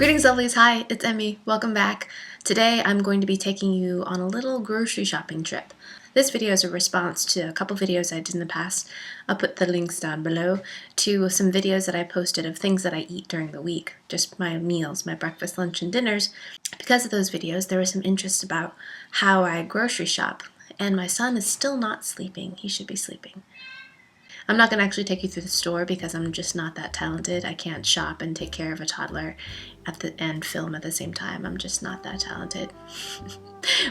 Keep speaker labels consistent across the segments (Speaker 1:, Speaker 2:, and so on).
Speaker 1: Greetings lovelies, hi, it's Emmy, welcome back. Today I'm going to be taking you on a little grocery shopping trip. This video is a response to a couple videos I did in the past. I'll put the links down below to some videos that I posted of things that I eat during the week, just my meals, my breakfast, lunch, and dinners. Because of those videos, there was some interest about how I grocery shop, and my son is still not sleeping. He should be sleeping. I'm not going to actually take you through the store because I'm just not that talented. I can't shop and take care of a toddler and film at the same time. I'm just not that talented.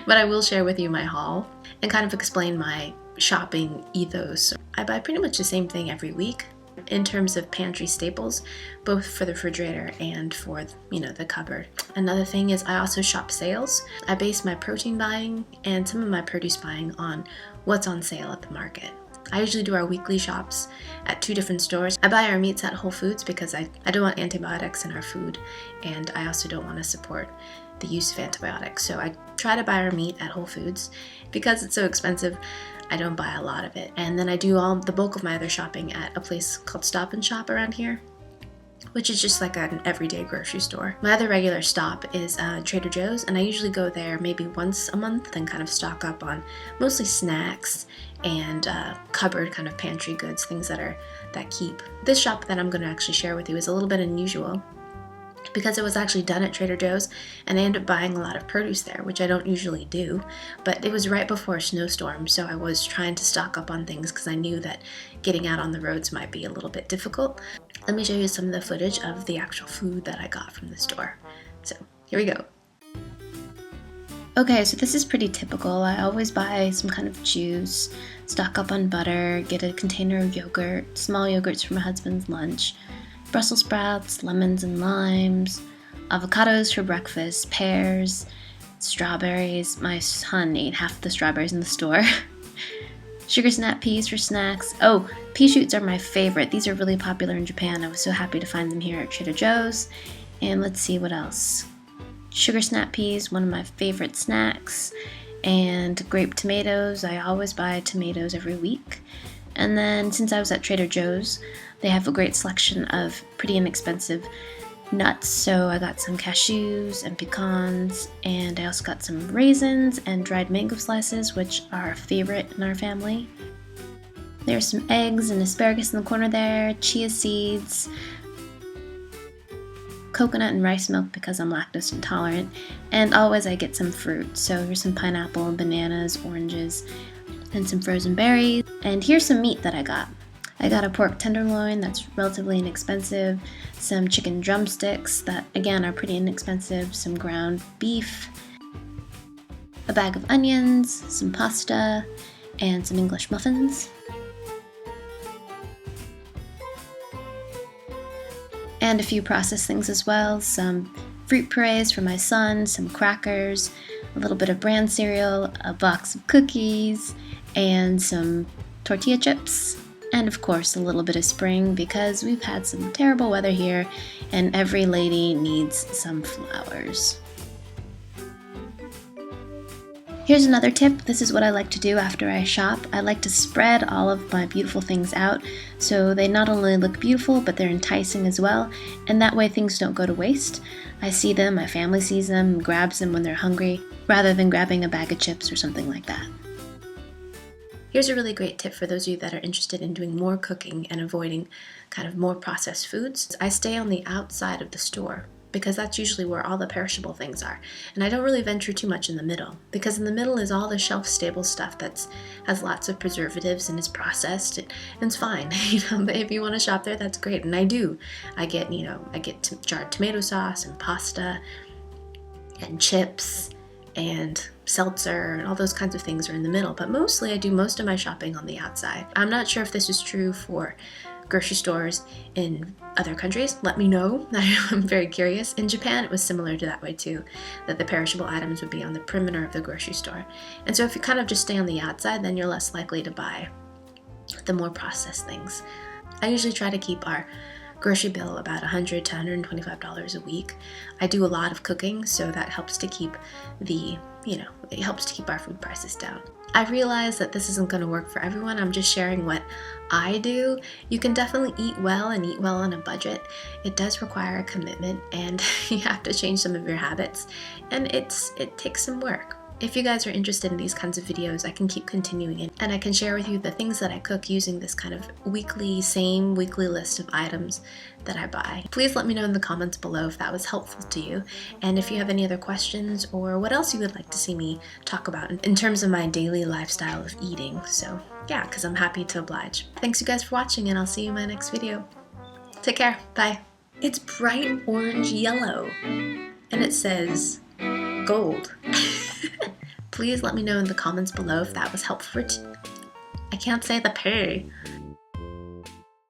Speaker 1: But I will share with you my haul and kind of explain my shopping ethos. I buy pretty much the same thing every week in terms of pantry staples, both for the refrigerator and for, the cupboard. Another thing is I also shop sales. I base my protein buying and some of my produce buying on what's on sale at the market. I usually do our weekly shops at 2 different stores. I buy our meats at Whole Foods because I don't want antibiotics in our food, and I also don't want to support the use of antibiotics. So I try to buy our meat at Whole Foods. Because it's so expensive, I don't buy a lot of it. And then I do all the bulk of my other shopping at a place called Stop and Shop around here, which is just like an everyday grocery store. My other regular stop is Trader Joe's, and I usually go there maybe once a month and kind of stock up on mostly snacks and cupboard kind of pantry goods, things that keep. This shop that I'm going to actually share with you is a little bit unusual because it was actually done at Trader Joe's, and I ended up buying a lot of produce there, which I don't usually do, but it was right before a snowstorm, so I was trying to stock up on things because I knew that getting out on the roads might be a little bit difficult. Let me show you some of the footage of the actual food that I got from the store. So here we go. Okay, so this is pretty typical. I always buy some kind of juice, stock up on butter, get a container of yogurt, small yogurts for my husband's lunch, Brussels sprouts, lemons and limes, avocados for breakfast, pears, strawberries. My son ate half the strawberries in the store. Sugar snap peas for snacks. Oh, pea shoots are my favorite. These are really popular in Japan. I was so happy to find them here at Trader Joe's. And let's see what else. Sugar snap peas, one of my favorite snacks. And grape tomatoes. I always buy tomatoes every week. And then since I was at Trader Joe's, they have a great selection of pretty inexpensive nuts. So I got some cashews and pecans, and I also got some raisins and dried mango slices, which are a favorite in our family. There's some eggs and asparagus in the corner there, chia seeds, coconut and rice milk because I'm lactose intolerant, and always I get some fruit. So here's some pineapple, bananas, oranges, and some frozen berries. And here's some meat that I got. I got a pork tenderloin that's relatively inexpensive, some chicken drumsticks that again are pretty inexpensive, some ground beef, a bag of onions, some pasta, and some English muffins. And a few processed things as well, some fruit purees for my son, some crackers, a little bit of bran cereal, a box of cookies, and some tortilla chips. And of course a little bit of spring because we've had some terrible weather here and every lady needs some flowers. Here's another tip. This is what I like to do after I shop. I like to spread all of my beautiful things out so they not only look beautiful but they're enticing as well, and that way things don't go to waste. I see them, my family sees them, grabs them when they're hungry, rather than grabbing a bag of chips or something like that. Here's a really great tip for those of you that are interested in doing more cooking and avoiding kind of more processed foods. I stay on the outside of the store because that's usually where all the perishable things are. And I don't really venture too much in the middle because in the middle is all the shelf-stable stuff that has lots of preservatives and is processed and it's fine. But if you want to shop there, that's great. And I do. I get jarred tomato sauce and pasta and chips and seltzer and all those kinds of things are in the middle, but mostly I do most of my shopping on the outside. I'm not sure if this is true for grocery stores in other countries. Let me know. I'm very curious. In Japan, it was similar to that way too, that the perishable items would be on the perimeter of the grocery store. And so if you kind of just stay on the outside, then you're less likely to buy the more processed things. I usually try to keep our grocery bill about $100 to $125 a week. I do a lot of cooking, so that helps to keep it helps to keep our food prices down. I realize that this isn't going to work for everyone. I'm just sharing what I do. You can definitely eat well and eat well on a budget. It does require a commitment, and you have to change some of your habits, and it takes some work. If you guys are interested in these kinds of videos, I can keep continuing it, and I can share with you the things that I cook using this kind of weekly list of items that I buy. Please let me know in the comments below if that was helpful to you, and if you have any other questions or what else you would like to see me talk about in terms of my daily lifestyle of eating. So yeah, because I'm happy to oblige. Thanks you guys for watching, and I'll see you in my next video. Take care. Bye. It's bright orange yellow, and it says gold. Please let me know in the comments below if that was helpful. I can't say the P.